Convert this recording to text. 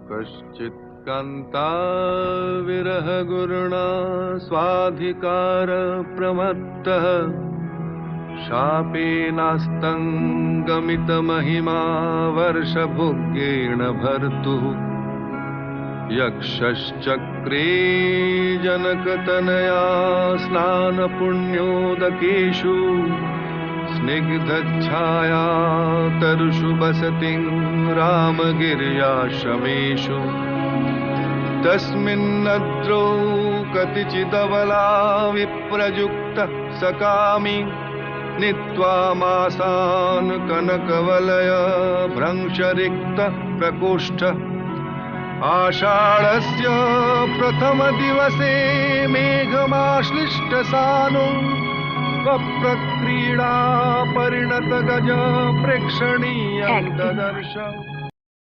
कश्चित् कान्ता विरह गुरुणा स्वाधिकार प्रमत्तः शापेनास्तङ्गमित महिमा वर्षभुग्येण भर्तुः यक्षश्चक्रे जनकतनया स्नानपुण्योदकेषु स्निग्धच्छाया तरुषु बसतिं रामगिर्याश्रमेषु तस्मिन्नद्रौ कतिचिदबला विप्रयुक्तः सकामी नीत्वा मासान् कनकवलय भ्रंशरिक्तः प्रकोष्ठः आषाढस्य प्रथमदिवसे मेघमाश्लिष्टसानो वप्रक्रीडा परिणत गज प्रेक्षणीयं ददर्श।